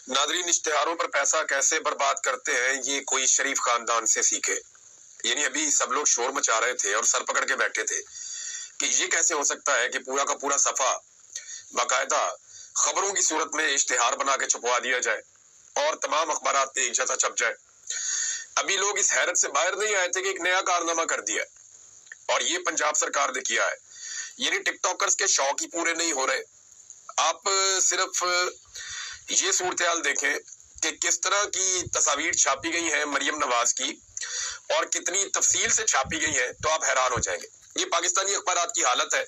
ناظرین، اشتہاروں پر پیسہ کیسے برباد کرتے ہیں یہ کوئی شریف خاندان سے سیکھے۔ یعنی ابھی سب لوگ شور مچا رہے تھے اور سر پکڑ کے بیٹھے تھے کہ یہ کیسے ہو سکتا ہے کہ پورا کا پورا صفحہ باقاعدہ خبروں کی صورت میں اشتہار بنا کے چھپوا دیا جائے اور تمام اخبارات میں ایک جیسا چھپ جائے۔ ابھی لوگ اس حیرت سے باہر نہیں آئے تھے کہ ایک نیا کارنامہ کر دیا اور یہ پنجاب سرکار نے کیا ہے۔ یعنی ٹک ٹاکرز کے شوق ہی پورے نہیں ہو رہے۔ آپ صرف یہ صورتحال دیکھیں کہ کس طرح کی تصاویر چھاپی گئی ہیں مریم نواز کی اور کتنی تفصیل سے چھاپی گئی ہیں تو آپ حیران ہو جائیں گے۔ یہ پاکستانی اخبارات کی حالت ہے۔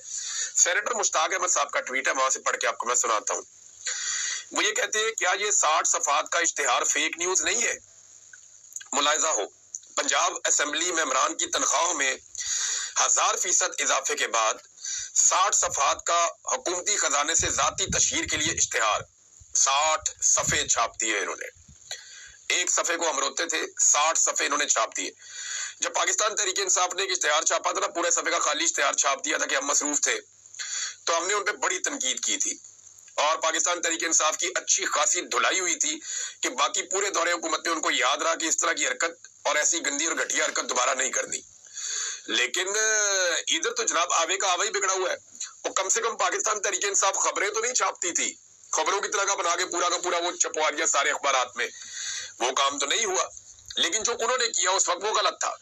سینیٹر مشتاق احمد صاحب کا ٹویٹ ہے، وہاں سے پڑھ کے آپ کو میں سناتا ہوں۔ وہ یہ کہتے ہیں، کیا یہ 60 صفحات کا اشتہار فیک نیوز نہیں ہے؟ ملاحظہ ہو، پنجاب اسمبلی ممبران کی تنخواہوں میں 1000% اضافے کے بعد 60 صفحات کا حکومتی خزانے سے ذاتی تشہیر کے لیے اشتہار 60 صفحے چھاپ دیے انہوں نے۔ ایک صفحے کو ہم روتے تھے، 60 صفحے انہوں نے چھاپ دیے۔ جب پاکستان تحریک انصاف نے ایک اشتہار چھاپا تھا نا، پورے صفحے کا خالی اشتہار چھاپ دیا تھا کہ ہم مصروف تھے، تو ہم نے ان پہ بڑی تنقید کی تھی اور پاکستان تحریک انصاف کی اچھی خاصی دھلائی ہوئی تھی کہ باقی پورے دور حکومت میں ان کو یاد رہا کہ اس طرح کی حرکت اور ایسی گندی اور گھٹیا حرکت دوبارہ نہیں کرنی۔ لیکن ادھر تو جناب آوے کا آوا ہی بگڑا ہوا ہے۔ وہ کم سے کم پاکستان تحریک انصاف خبریں تو نہیں چھاپتی تھی، خبروں کی طرح کا بنا کے پورا کا پورا وہ چھپوا دیا سارے اخبارات میں، وہ کام تو نہیں ہوا۔ لیکن جو انہوں نے کیا اس وقت وہ غلط تھا۔